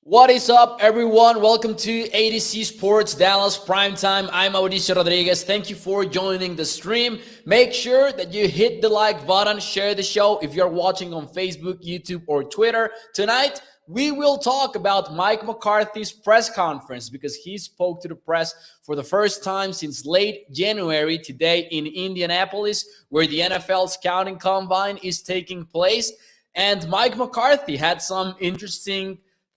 What is up, everyone? Welcome to ADC Sports Dallas Primetime. I'm Mauricio Rodríguez. Thank you for joining the stream. Make sure that you hit the like button, share the show if you're watching on Facebook, YouTube, or Twitter. Tonight, we will talk about Mike McCarthy's press conference because he spoke to the press for the first time since late January today in Indianapolis, where the NFL Scouting Combine is taking place. And Mike McCarthy had some interesting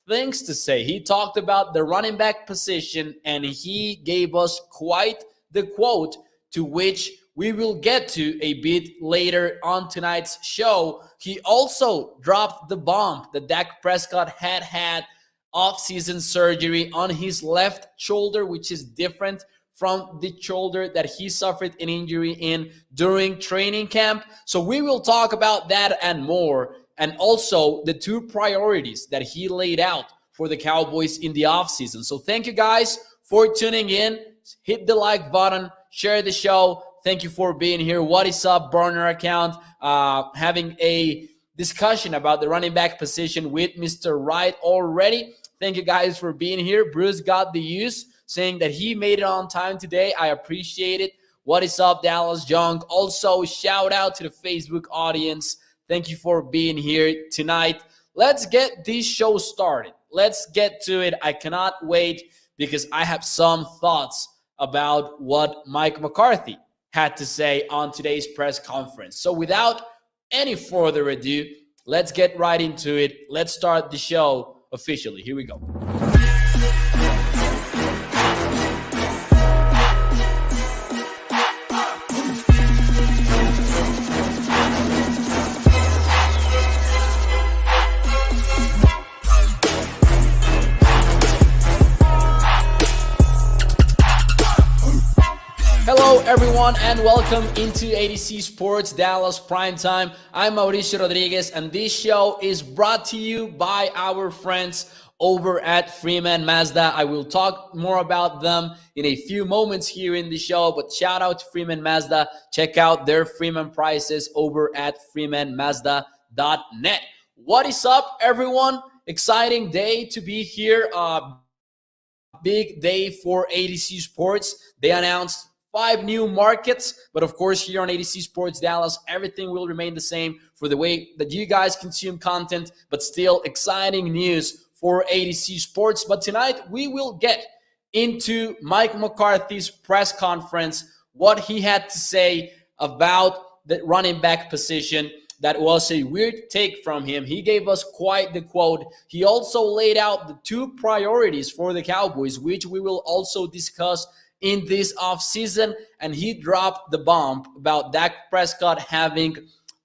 things to say. He talked about the running back position and he gave us quite the quote, to which we will get to a bit later on tonight's show. He also dropped the bomb that Dak Prescott had off-season surgery on his left shoulder, which is different from the shoulder that he suffered an injury in during training camp. So we will talk about that and more. And also the two priorities that he laid out for the Cowboys in the offseason. So thank you guys for tuning in. Hit the like button, share the show. Thank you for being here. What is up, burner account? Having a discussion about the running back position with Mr. Wright already. Thank you guys for being here. Bruce got the use, saying that he made it on time today. I appreciate it. What is up, Dallas Young? Also, shout out to the Facebook audience. Thank you for being here tonight. Let's get this show started. Let's get to it. I cannot wait because I have some thoughts about what Mike McCarthy had to say on today's press conference. So without any further ado, let's get right into it. Let's start the show officially. Here we go. Hello, everyone, and welcome into ADC Sports Dallas Primetime. I'm Mauricio Rodríguez, and this show is brought to you by our friends over at Freeman Mazda. I will talk more about them in a few moments here in the show, but shout out to Freeman Mazda. Check out their Freeman prices over at freemanmazda.net. What is up, everyone? Exciting day to be here. Big day for ADC Sports. They announced 5 new markets, but of course here on ADC Sports Dallas, everything will remain the same for the way that you guys consume content, but still exciting news for ADC Sports. But tonight we will get into Mike McCarthy's press conference, what he had to say about the running back position. That was a weird take from him. He gave us quite the quote. He also laid out the two priorities for the Cowboys, which we will also discuss in this offseason, and he dropped the bomb about Dak Prescott having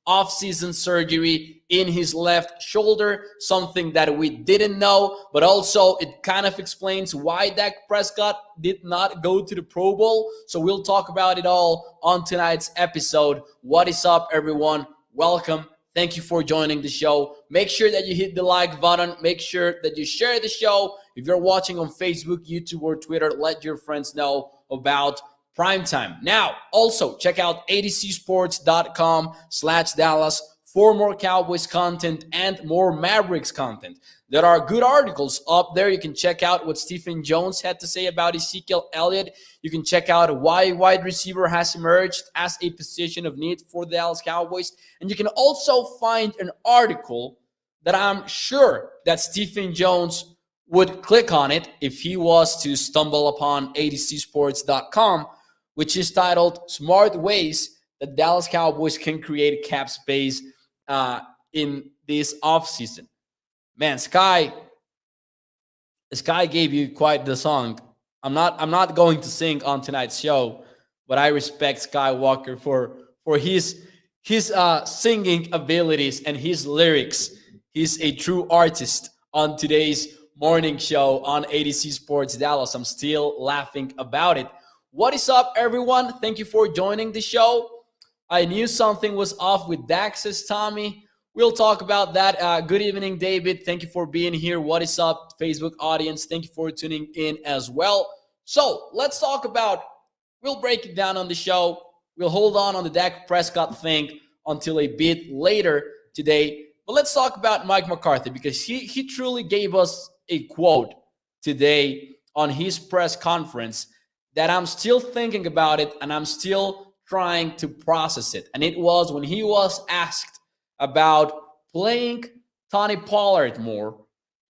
off-season surgery in his left shoulder, something that we didn't know, but also it kind of explains why Dak Prescott did not go to the Pro Bowl. So we'll talk about it all on tonight's episode. What is up, everyone? Welcome. Thank you for joining the show. Make sure that you hit the like button. Make sure that you share the show. If you're watching on Facebook, YouTube, or Twitter, let your friends know about Primetime. Now, also check out adcsports.com/Dallas for more Cowboys content and more Mavericks content. There are good articles up there. You can check out what Stephen Jones had to say about Ezekiel Elliott. You can check out why wide receiver has emerged as a position of need for the Dallas Cowboys. And you can also find an article that I'm sure that Stephen Jones would click on it if he was to stumble upon adcsports.com, which is titled Smart Ways That Dallas Cowboys Can Create Cap Space in this offseason. Man, Sky gave you quite the song. I'm not going to sing on tonight's show, but I respect Skywalker for his singing abilities and his lyrics. He's a true artist on today's morning show on ADC Sports Dallas. I'm still laughing about it. What is up, everyone? Thank you for joining the show. I knew something was off with Dak, says Tommy. We'll talk about that. Good evening, David. Thank you for being here. What is up, Facebook audience? Thank you for tuning in as well. So let's talk about, we'll break it down on the show. We'll hold on the Dak Prescott thing until a bit later today. But let's talk about Mike McCarthy, because he truly gave us a quote today on his press conference that I'm still thinking about it and I'm still trying to process it. And it was when he was asked about playing Tony Pollard more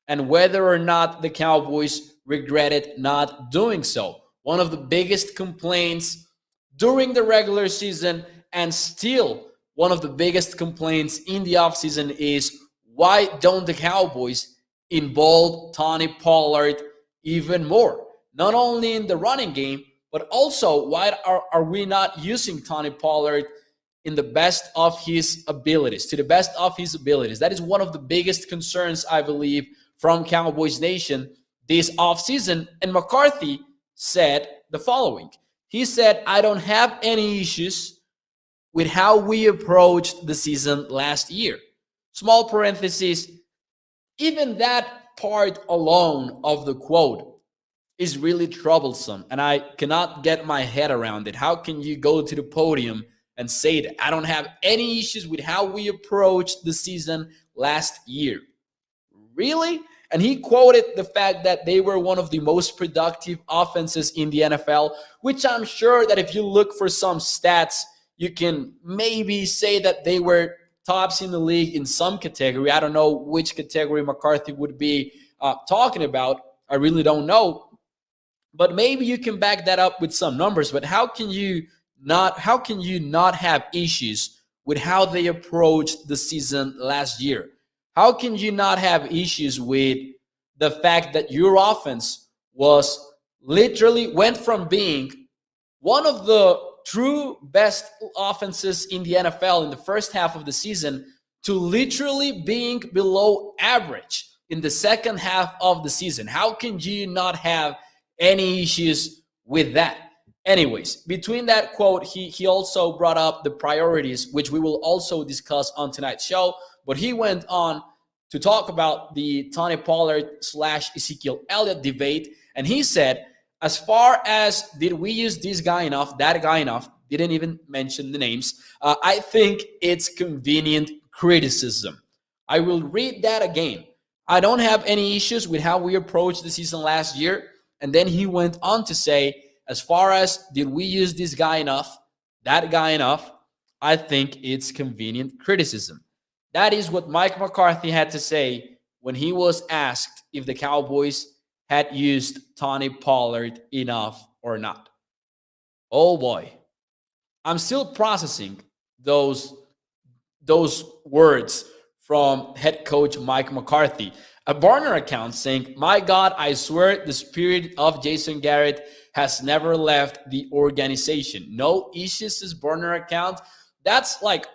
and whether or not the Cowboys regretted not doing so. One of the biggest complaints during the regular season, and still one of the biggest complaints in the offseason, is why don't the Cowboys involve Tony Pollard even more? Not only in the running game, but also why are we not using Tony Pollard in the best of his abilities, to the best of his abilities? That is one of the biggest concerns, I believe, from Cowboys Nation this offseason. And McCarthy said the following. He said, I don't have any issues with how we approached the season last year. Small parenthesis, even that part alone of the quote is really troublesome, and I cannot get my head around it. How can you go to the podium and say that I don't have any issues with how we approached the season last year? Really? And he quoted the fact that they were one of the most productive offenses in the NFL, which I'm sure that if you look for some stats, you can maybe say that they were tops in the league in some category. I don't know which category McCarthy would be talking about. I really don't know. But maybe you can back that up with some numbers. But how can you not have issues with how they approached the season last year? How can you not have issues with the fact that your offense was literally went from being one of the true best offenses in the NFL in the first half of the season to literally being below average in the second half of the season? How can you not have any issues with that? Anyways, between that quote, he also brought up the priorities, which we will also discuss on tonight's show. But he went on to talk about the Tony Pollard / Ezekiel Elliott debate. And he said, as far as did we use this guy enough, that guy enough, didn't even mention the names, I think it's convenient criticism. I will read that again. I don't have any issues with how we approached the season last year. And then he went on to say, as far as did we use this guy enough, that guy enough, I think it's convenient criticism. That is what Mike McCarthy had to say when he was asked if the Cowboys had used Tony Pollard enough or not. Oh boy. I'm still processing those words from head coach Mike McCarthy. A burner account saying, my God, I swear the spirit of Jason Garrett has never left the organization. No issues, this burner account. That's like,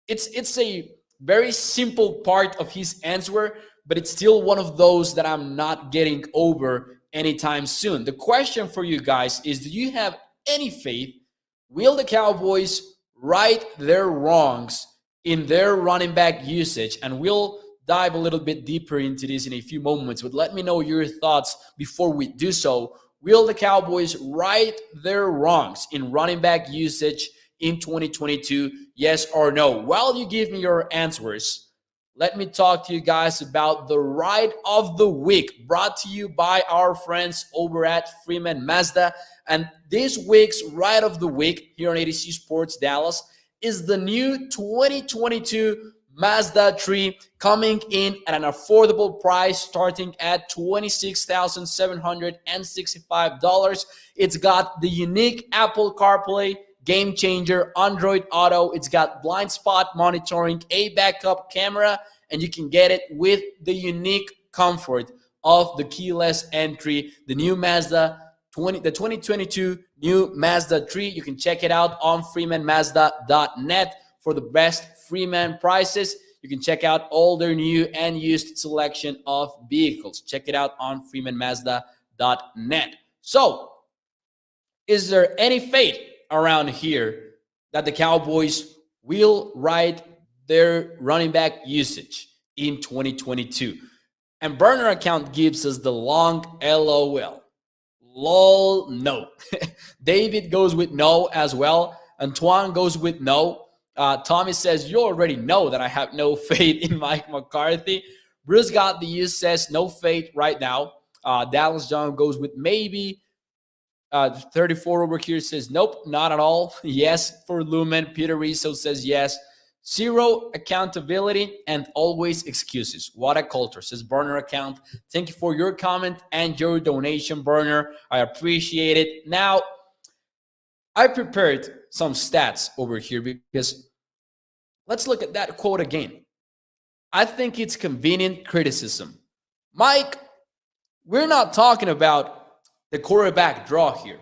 it's a very simple part of his answer, but it's still one of those that I'm not getting over anytime soon. The question for you guys is, do you have any faith? Will the Cowboys right their wrongs in their running back usage? And we'll dive a little bit deeper into this in a few moments, but let me know your thoughts before we do so. Will the Cowboys right their wrongs in running back usage in 2022? Yes or no? While you give me your answers, let me talk to you guys about the ride of the week, brought to you by our friends over at Freeman Mazda. And this week's ride of the week here on ADC Sports Dallas is the new 2022 Mazda 3, coming in at an affordable price starting at $26,765. It's got the unique Apple CarPlay, game changer, Android Auto. It's got blind spot monitoring, a backup camera, and you can get it with the unique comfort of the keyless entry. The new Mazda 2022 new Mazda 3. You can check it out on freemanmazda.net for the best Freeman prices. You can check out all their new and used selection of vehicles. Check it out on freemanmazda.net. So, is there any faith around here that the Cowboys will ride their running back usage in 2022? And burner account gives us the long LOL. Lol, no. David goes with no as well. Antoine goes with no. Tommy says, you already know that I have no faith in Mike McCarthy. Bruce Got the Use says, no faith right now. Dallas John goes with maybe. 34 over here says, nope, not at all. Yes for Lumen. Peter Rizzo says yes. Zero accountability and always excuses. What a culture, says Burner Account. Thank you for your comment and your donation, Burner. I appreciate it. Now, I prepared some stats over here because let's look at that quote again. I think it's convenient criticism. Mike, we're not talking about the quarterback draw here.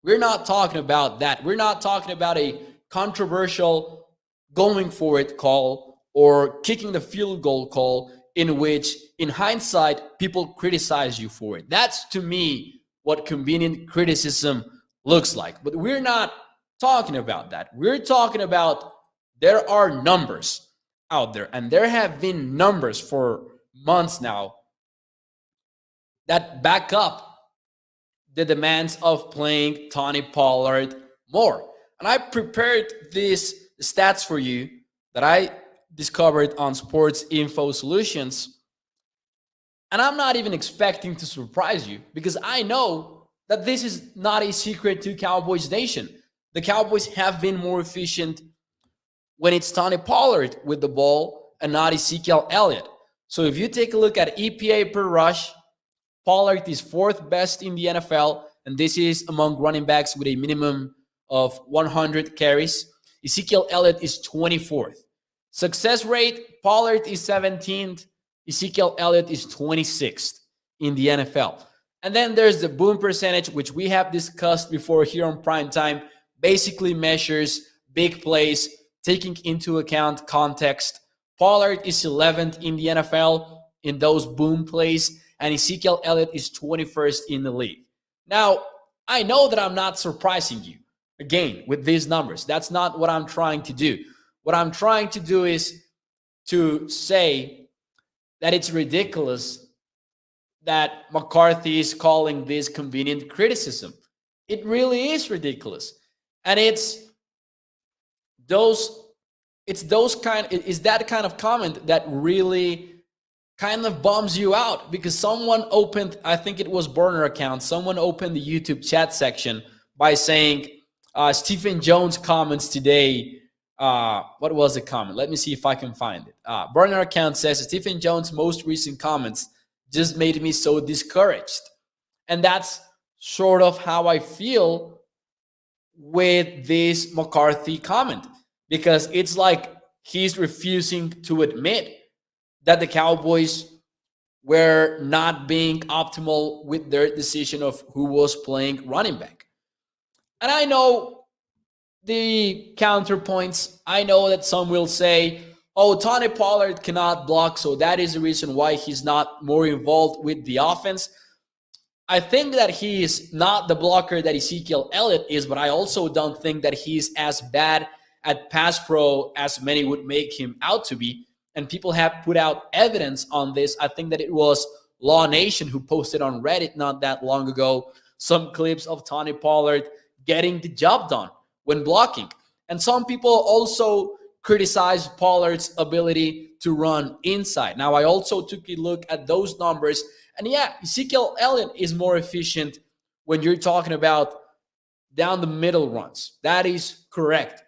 We're not talking about that. We're not talking about a controversial going for it call or kicking the field goal call in which, in hindsight, people criticize you for it. That's, to me, what convenient criticism looks like. But we're not talking about that. We're talking about there are numbers out there, and there have been numbers for months now that back up the demands of playing Tony Pollard more. And I prepared these stats for you that I discovered on Sports Info Solutions. And I'm not even expecting to surprise you because I know that this is not a secret to Cowboys Nation. The Cowboys have been more efficient when it's Tony Pollard with the ball and not Ezekiel Elliott. So if you take a look at EPA per rush, Pollard is fourth best in the NFL, and this is among running backs with a minimum of 100 carries. Ezekiel Elliott is 24th. Success rate, Pollard is 17th. Ezekiel Elliott is 26th in the NFL. And then there's the boom percentage, which we have discussed before here on Primetime, basically measures big plays, taking into account context. Pollard is 11th in the NFL in those boom plays, and Ezekiel Elliott is 21st in the league. Now, I know that I'm not surprising you, again, with these numbers. That's not what I'm trying to do. What I'm trying to do is to say that it's ridiculous that McCarthy is calling this convenient criticism. It really is ridiculous. And it's that kind of comment that really kind of bums you out because someone opened, I think it was Burner Account, someone opened the YouTube chat section by saying Stephen Jones comments today. What was the comment? Let me see if I can find it. Burner Account says Stephen Jones' most recent comments just made me so discouraged. And that's sort of how I feel with this McCarthy comment because it's like he's refusing to admit that the Cowboys were not being optimal with their decision of who was playing running back. And I know the counterpoints. I know that some will say, oh, Tony Pollard cannot block, so that is the reason why he's not more involved with the offense. I think that he is not the blocker that Ezekiel Elliott is, but I also don't think that he's as bad at pass pro as many would make him out to be. And people have put out evidence on this. I think that it was Law Nation who posted on Reddit not that long ago some clips of Tony Pollard getting the job done when blocking. And some people also criticize Pollard's ability to run inside. Now, I also took a look at those numbers. And yeah, Ezekiel Elliott is more efficient when you're talking about down the middle runs. That is correct.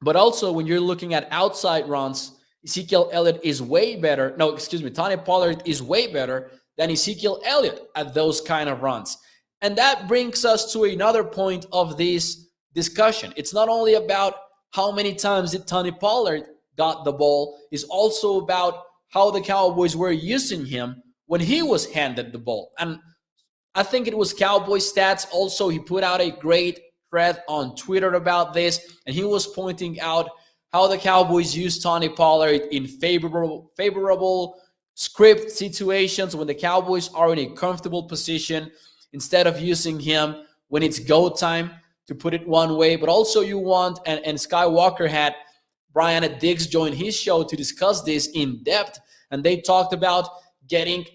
But also when you're looking at outside runs, Ezekiel Elliott is way better. No, excuse me. Tony Pollard is way better than Ezekiel Elliott at those kind of runs. And that brings us to another point of this discussion. It's not only about how many times did Tony Pollard got the ball. It's also about how the Cowboys were using him when he was handed the ball. And I think it was Cowboys Stats also. He put out a great thread on Twitter about this. And he was pointing out how the Cowboys use Tony Pollard in favorable script situations when the Cowboys are in a comfortable position instead of using him when it's go time, to put it one way. But also you want, and Skywalker had Brian Diggs join his show to discuss this in depth, and they talked about getting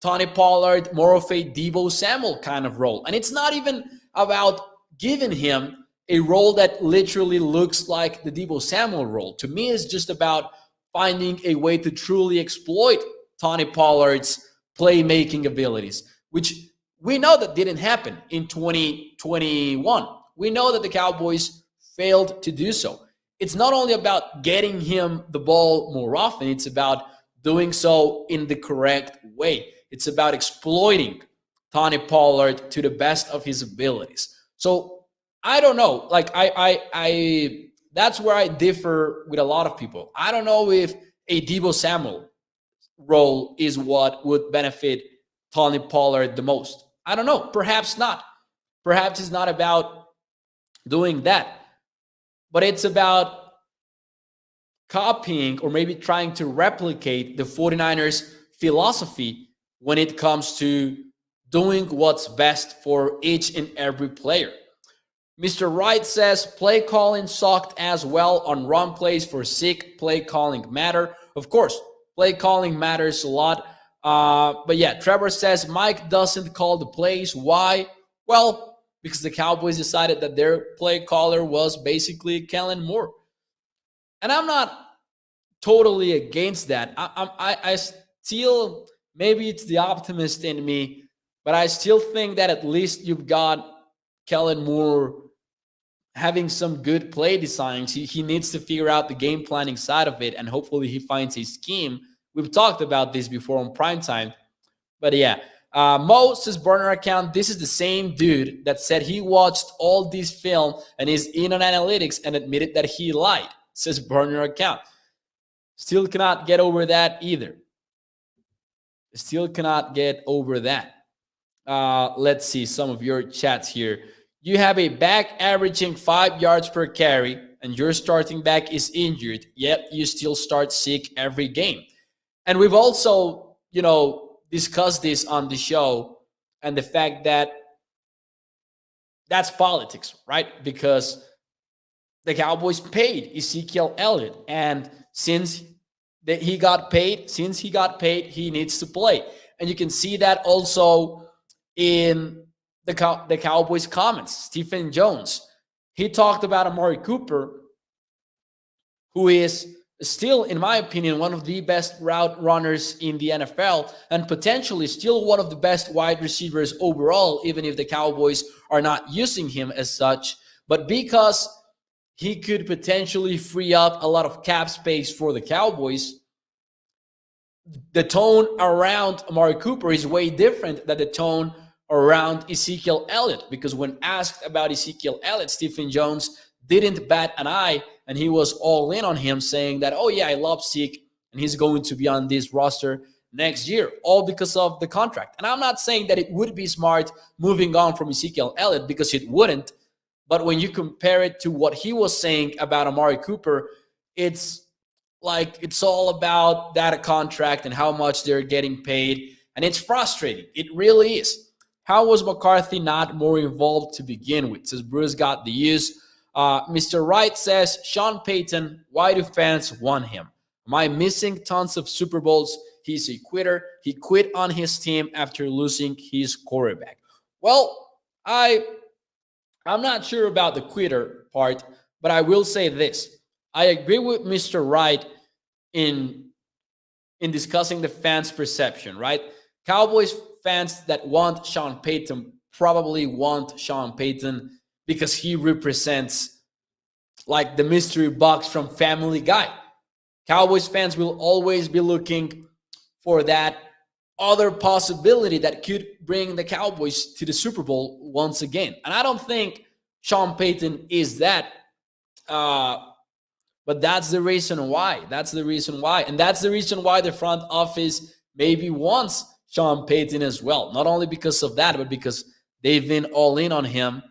Tony Pollard more of a Deebo Samuel kind of role. And it's not even about giving him a role that literally looks like the Deebo Samuel role. To me, it's just about finding a way to truly exploit Tony Pollard's playmaking abilities, which we know that didn't happen in 2021. We know that the Cowboys failed to do so. It's not only about getting him the ball more often, it's about doing so in the correct way. It's about exploiting Tony Pollard to the best of his abilities. So I don't know. Like I that's where I differ with a lot of people. I don't know if a Deebo Samuel role is what would benefit Tony Pollard the most. I don't know. Perhaps not. Perhaps it's not about doing that. But it's about copying or maybe trying to replicate the 49ers philosophy when it comes to doing what's best for each and every player. Mr. Wright says play calling sucked as well on run plays for Zeke. Play calling matter. Of course, play calling matters a lot. But yeah, Trevor says Mike doesn't call the plays. Why? Well, because the Cowboys decided that their play caller was basically Kellen Moore. And I'm not totally against that. I still, maybe it's the optimist in me, but I still think that at least you've got Kellen Moore having some good play designs. He needs to figure out the game planning side of it, and hopefully he finds a scheme. We've talked about this before on Primetime. But yeah, Mo says burner account. This is the same dude that said he watched all this film and is in on analytics and admitted that he lied, says burner account. Still cannot get over that either. Still cannot get over that. Let's see some of your chats here. You have a back averaging 5 yards per carry and your starting back is injured, yet you still start Zeke every game. And we've also, discussed this on the show and the fact that that's politics, right? Because the Cowboys paid Ezekiel Elliott, and since he got paid, he needs to play. And you can see that also in the Cowboys comments. Stephen Jones, he talked about Amari Cooper, who is still, in my opinion, one of the best route runners in the NFL and potentially still one of the best wide receivers overall, even if the Cowboys are not using him as such. But because he could potentially free up a lot of cap space for the Cowboys, the tone around Amari Cooper is way different than the tone around Ezekiel Elliott, because when asked about Ezekiel Elliott, Stephen Jones didn't bat an eye, and he was all in on him, saying that, oh yeah, I love Zeke, and he's going to be on this roster next year, all because of the contract. And I'm not saying that it would be smart moving on from Ezekiel Elliott, because it wouldn't, but when you compare it to what he was saying about Amari Cooper, it's like it's all about that contract and how much they're getting paid, and it's frustrating. It really is. How was McCarthy not more involved to begin with? Says Bruce got the use. Mr. Wright says, Sean Payton, why do fans want him? Am I missing tons of Super Bowls? He's a quitter. He quit on his team after losing his quarterback. Well, I'm not sure about the quitter part, but I will say this. I agree with Mr. Wright in discussing the fans' perception, right? Cowboys fans that want Sean Payton probably want Sean Payton because he represents like the mystery box from Family Guy. Cowboys fans will always be looking for that other possibility that could bring the Cowboys to the Super Bowl once again. And I don't think Sean Payton is that. But that's the reason why. That's the reason why. And that's the reason why the front office maybe wants Sean Payton as well. Not only because of that, but because they've been all in on him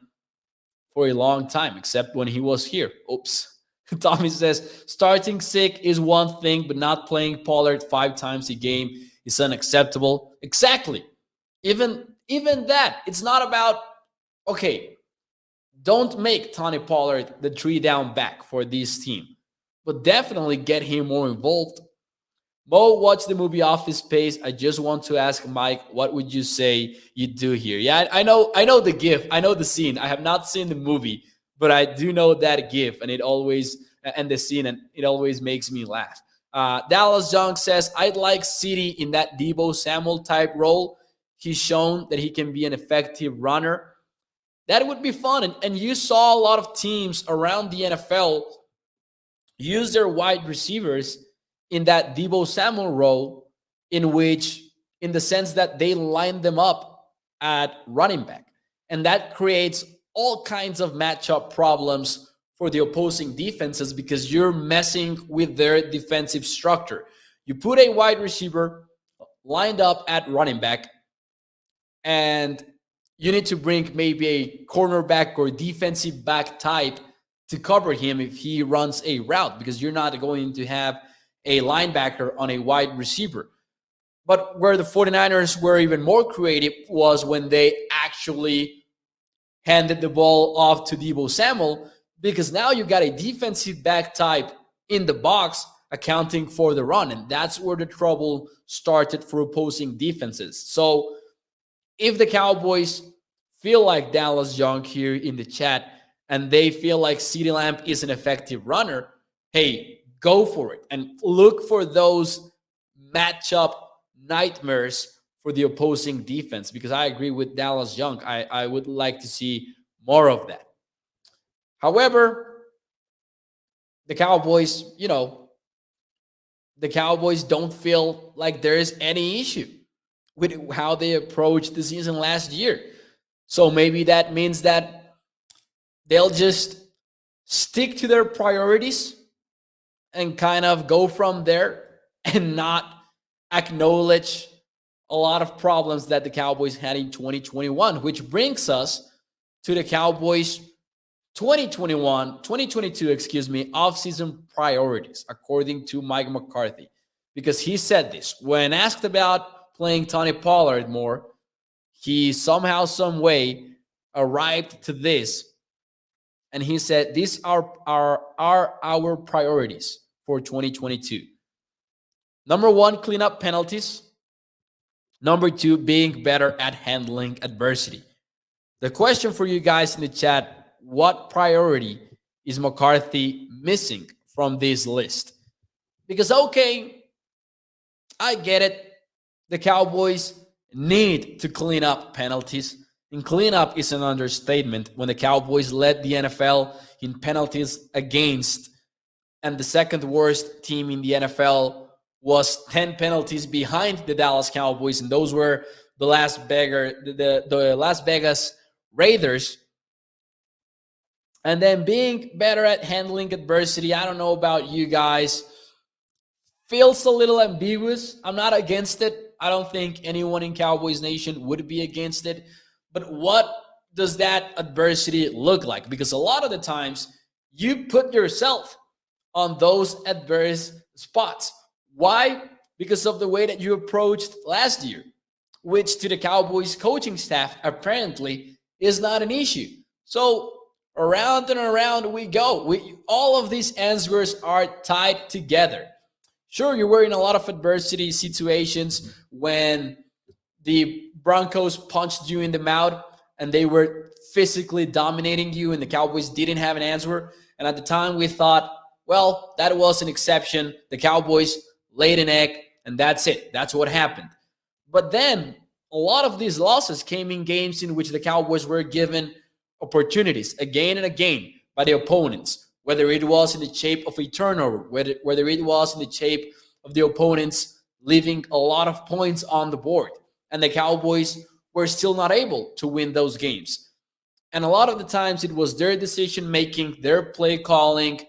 for a long time, except when he was here. Oops. Tommy says, starting Zeke is one thing, but not playing Pollard 5 times a game is unacceptable. Exactly. Even that. It's not about, okay, don't make Tony Pollard the 3-down back for this team, but definitely get him more involved. Mo, watch the movie Office Space. I just want to ask Mike, what would you say you do here? Yeah, I know the gif. I know the scene. I have not seen the movie, but I do know that gif, and it always and the scene, and it always makes me laugh. Dallas Young says, I'd like City in that Deebo Samuel type role. He's shown that he can be an effective runner. That would be fun. And you saw a lot of teams around the NFL use their wide receivers in that Deebo Samuel role, in which, in the sense that they line them up at running back. And that creates all kinds of matchup problems for the opposing defenses because you're messing with their defensive structure. You put a wide receiver lined up at running back, and you need to bring maybe a cornerback or defensive back type to cover him if he runs a route, because you're not going to have a linebacker on a wide receiver. But where the 49ers were even more creative was when they actually handed the ball off to Deebo Samuel, because now you got a defensive back type in the box accounting for the run. And that's where the trouble started for opposing defenses. So if the Cowboys feel like Dallas Young here in the chat, and they feel like CeeDee Lamb is an effective runner, hey, go for it. And look for those matchup nightmares for the opposing defense, because I agree with Dallas Young. I would like to see more of that. However, the Cowboys, the Cowboys don't feel like there is any issue with how they approached the season last year. So maybe that means that they'll just stick to their priorities and kind of go from there and not acknowledge a lot of problems that the Cowboys had in 2021, which brings us to the Cowboys 2022, offseason priorities, according to Mike McCarthy, because he said this when asked about playing Tony Pollard more. He somehow, some way arrived to this, and he said, these are our priorities for 2022. Number one, clean up penalties. Number two, being better at handling adversity. The question for you guys in the chat, what priority is McCarthy missing from this list? Because, okay, I get it. The Cowboys need to clean up penalties. And clean up is an understatement when the Cowboys led the NFL in penalties against, and the second worst team in the NFL was 10 penalties behind the Dallas Cowboys, and those were the Las Vegas Raiders. And then being better at handling adversity, I don't know about you guys, feels a little ambiguous. I'm not against it. I don't think anyone in Cowboys Nation would be against it. But what does that adversity look like? Because a lot of the times you put yourself on those adverse spots. Why? Because of the way that you approached last year, which to the Cowboys coaching staff apparently is not an issue. So around and around we go. All of these answers are tied together. Sure, you were in a lot of adversity situations when the Broncos punched you in the mouth and they were physically dominating you and the Cowboys didn't have an answer. And at the time we thought, well, that was an exception. The Cowboys laid an egg and that's it. That's what happened. But then a lot of these losses came in games in which the Cowboys were given opportunities again and again by the opponents, whether it was in the shape of a turnover, whether it was in the shape of the opponents leaving a lot of points on the board. And the Cowboys were still not able to win those games. And a lot of the times it was their decision-making, their play calling,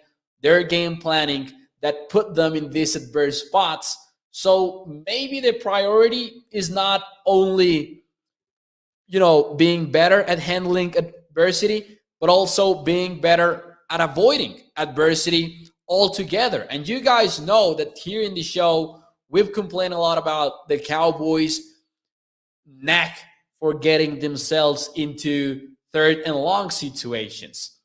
their game planning that put them in these adverse spots. So maybe the priority is not only, being better at handling adversity, but also being better at avoiding adversity altogether. And you guys know that here in the show, we've complained a lot about the Cowboys' knack for getting themselves into third and long situations.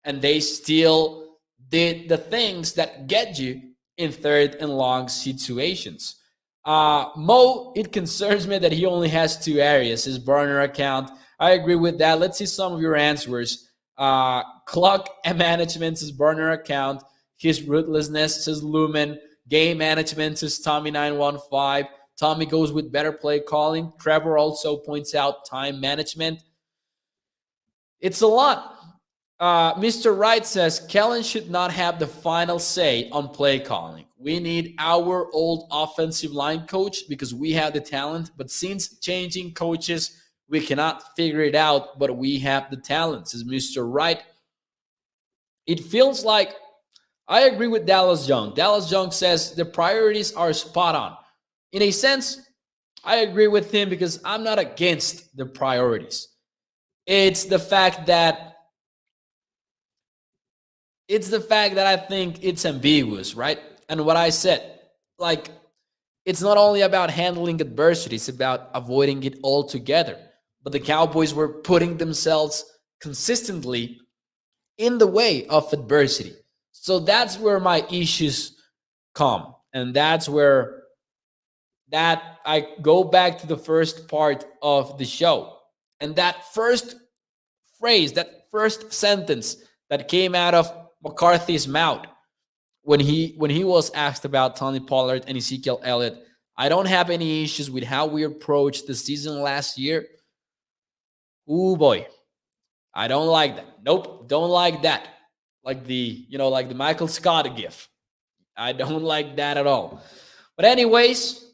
And they still did the things that get you in third and long situations. Mo, it concerns me that he only has two areas, his burner account. I agree with that. Let's see some of your answers. Clock management says burner account. His ruthlessness says Lumen. Game management says Tommy915. Tommy goes with better play calling. Trevor also points out time management. It's a lot. Mr. Wright says Kellen should not have the final say on play calling. We need our old offensive line coach because we have the talent. But since changing coaches, we cannot figure it out, but we have the talent, says Mr. Wright. It feels like I agree with Dallas Young. Dallas Young says the priorities are spot on. In a sense, I agree with him because I'm not against the priorities. It's the fact that I think it's ambiguous, right? And what I said, like, it's not only about handling adversity, it's about avoiding it altogether. But the Cowboys were putting themselves consistently in the way of adversity. So that's where my issues come. And that's where that I go back to the first part of the show. And that first phrase, that first sentence that came out of McCarthy's mouth when he was asked about Tony Pollard and Ezekiel Elliott, I don't have any issues with how we approached the season last year. Ooh boy, I don't like that. Nope, don't like that. Like the Michael Scott gif. I don't like that at all. But anyways,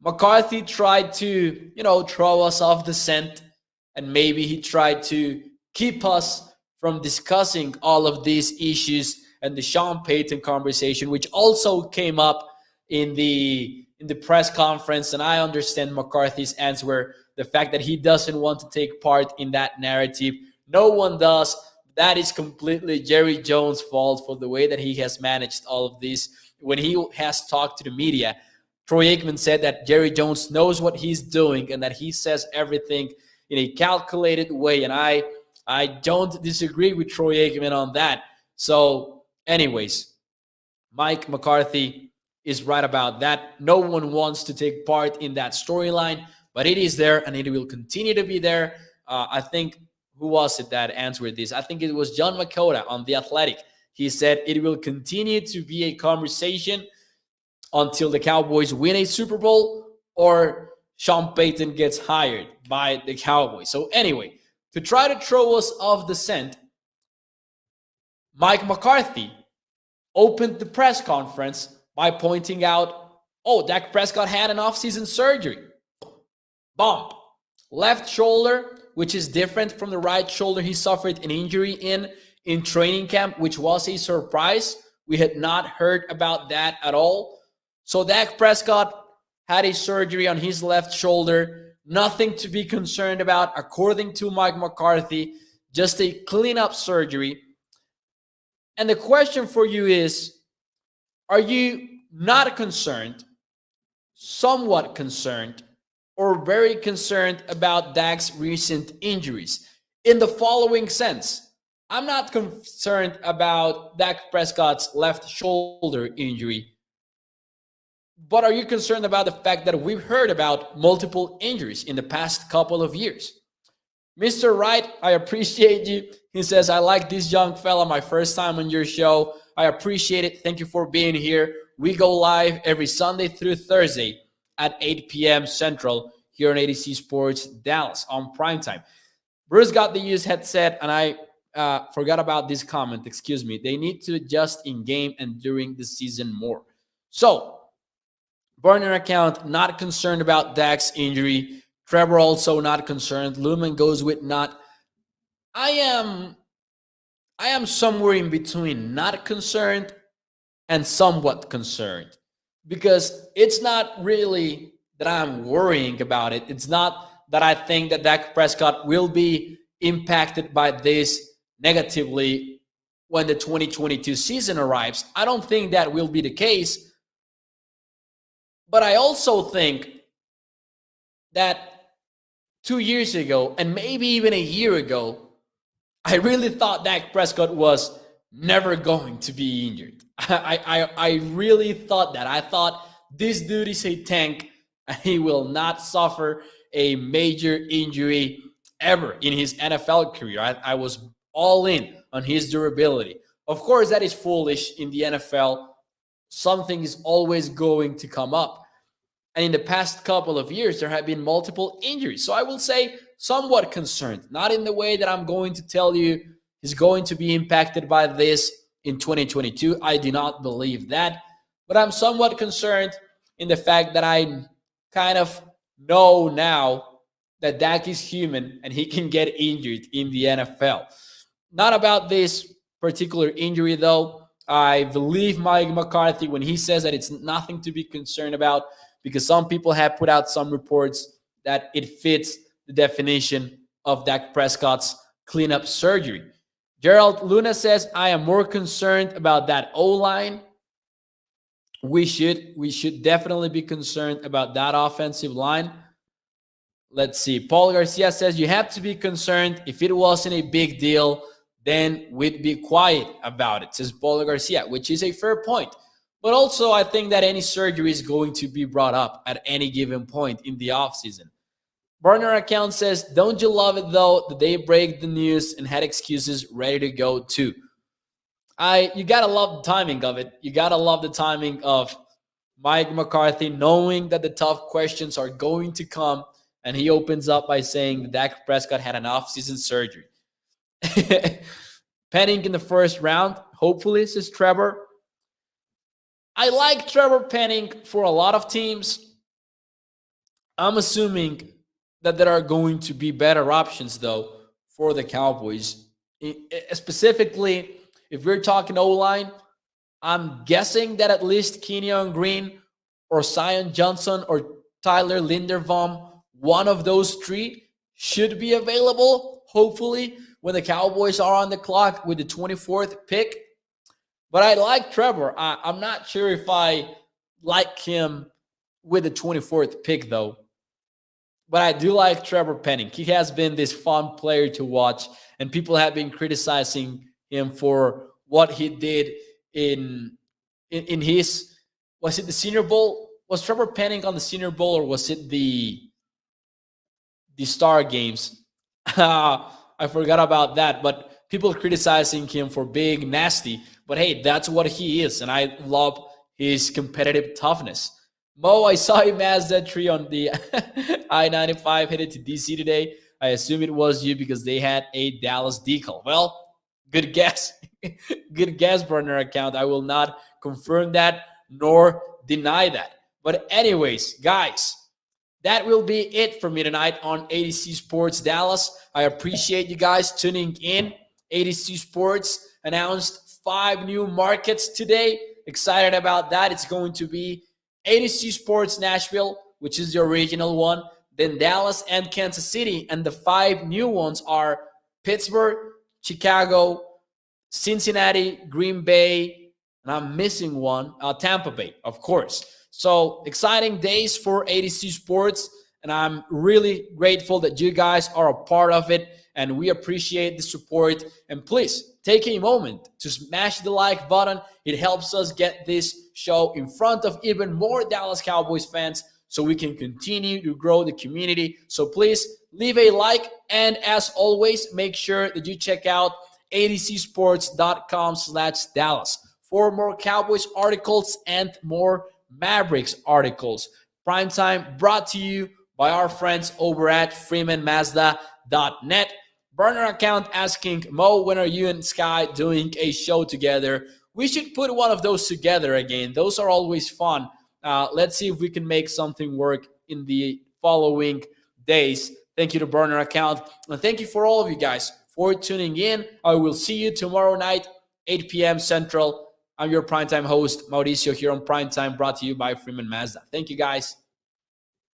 McCarthy tried to, throw us off the scent, and maybe he tried to keep us from discussing all of these issues and the Sean Payton conversation, which also came up in the press conference. And I understand McCarthy's answer, the fact that he doesn't want to take part in that narrative. No one does. That is completely Jerry Jones' fault for the way that he has managed all of this. When he has talked to the media, Troy Aikman said that Jerry Jones knows what he's doing and that he says everything in a calculated way. And I don't disagree with Troy Aikman on that. So anyways, Mike McCarthy is right about that. No one wants to take part in that storyline, but it is there and it will continue to be there. I think, who was it that answered this? I think it was John Makota on The Athletic. He said it will continue to be a conversation until the Cowboys win a Super Bowl or Sean Payton gets hired by the Cowboys. So anyway, to try to throw us off the scent, Mike McCarthy opened the press conference by pointing out, Dak Prescott had an offseason surgery. Bump. Left shoulder, which is different from the right shoulder he suffered an injury in training camp, which was a surprise. We had not heard about that at all. So Dak Prescott had a surgery on his left shoulder. Nothing to be concerned about, according to Mike McCarthy. Just a cleanup surgery. And the question for you is, are you not concerned, somewhat concerned, or very concerned about Dak's recent injuries? In the following sense, I'm not concerned about Dak Prescott's left shoulder injury, but are you concerned about the fact that we've heard about multiple injuries in the past couple of years? Mr. Wright, I appreciate you. He says, I like this young fella, my first time on your show. I appreciate it. Thank you for being here. We go live every Sunday through Thursday at 8 p.m. Central here on ADC Sports Dallas on Primetime. Bruce got the used headset, and I forgot about this comment. Excuse me. They need to adjust in game and during the season more. So, burner account, not concerned about Dak's injury. Trevor also not concerned. Lumen goes with not. I am somewhere in between not concerned and somewhat concerned, because it's not really that I'm worrying about it. It's not that I think that Dak Prescott will be impacted by this negatively when the 2022 season arrives. I don't think that will be the case. But I also think that 2 years ago, and maybe even a year ago, I really thought Dak Prescott was never going to be injured. I really thought that. I thought this dude is a tank and he will not suffer a major injury ever in his NFL career. I was all in on his durability. Of course, that is foolish in the NFL. Something is always going to come up. And in the past couple of years, there have been multiple injuries. So I will say somewhat concerned, not in the way that I'm going to tell you he's going to be impacted by this in 2022. I do not believe that. But I'm somewhat concerned in the fact that I kind of know now that Dak is human and he can get injured in the NFL. Not about this particular injury, though. I believe Mike McCarthy when he says that it's nothing to be concerned about, because some people have put out some reports that it fits the definition of Dak Prescott's cleanup surgery. Gerald Luna says, I am more concerned about that O-line. We should definitely be concerned about that offensive line. Let's see. Paul Garcia says, you have to be concerned. If it wasn't a big deal, then we'd be quiet about it, says Paul Garcia, which is a fair point. But also, I think that any surgery is going to be brought up at any given point in the offseason. Burner account says, don't you love it, though, that they break the news and had excuses ready to go, too? You got to love the timing of it. You got to love the timing of Mike McCarthy knowing that the tough questions are going to come, and he opens up by saying that Dak Prescott had an offseason surgery. Penning in the first round, hopefully, says Trevor. I like Trevor Penning for a lot of teams. I'm assuming that there are going to be better options, though, for the Cowboys. Specifically, if we're talking O-line, I'm guessing that at least Kenyon Green or Zion Johnson or Tyler Linderbaum, one of those three, should be available, hopefully, when the Cowboys are on the clock with the 24th pick. But I like Trevor. I'm not sure if I like him with the 24th pick, though. But I do like Trevor Penning. He has been this fun player to watch, and people have been criticizing him for what he did in his, was it the Senior Bowl? Was Trevor Penning on the Senior Bowl, or was it the Star Games? I forgot about that, but people criticizing him for being nasty. But hey, that's what he is, and I love his competitive toughness. Mo, I saw a Mazda 3 on the I-95 headed to DC today. I assume it was you because they had a Dallas decal. Well, good guess. Good guess, burner account. I will not confirm that nor deny that. But anyways, guys, that will be it for me tonight on ADC Sports Dallas. I appreciate you guys tuning in. ADC Sports announced 5 new markets today. Excited about that. It's going to be ADC Sports Nashville, which is the original one, then Dallas and Kansas City. And the 5 new ones are Pittsburgh, Chicago, Cincinnati, Green Bay, and I'm missing one, Tampa Bay, of course. So exciting days for ADC Sports, and I'm really grateful that you guys are a part of it, and we appreciate the support. And please take a moment to smash the like button. It helps us get this show in front of even more Dallas Cowboys fans so we can continue to grow the community. So please leave a like, and as always, make sure that you check out adcsports.com/Dallas for more Cowboys articles and more Mavericks articles. Primetime brought to you by our friends over at freemanmazda.net. Burner account asking, Mo, when are you and Sky doing a show together? We should put one of those together again. Those are always fun. Let's see if we can make something work in the following days. Thank you to Burner account. And thank you for all of you guys for tuning in. I will see you tomorrow night, 8 p.m. Central. I'm your Primetime host, Mauricio, here on Primetime, brought to you by Freeman Mazda. Thank you, guys.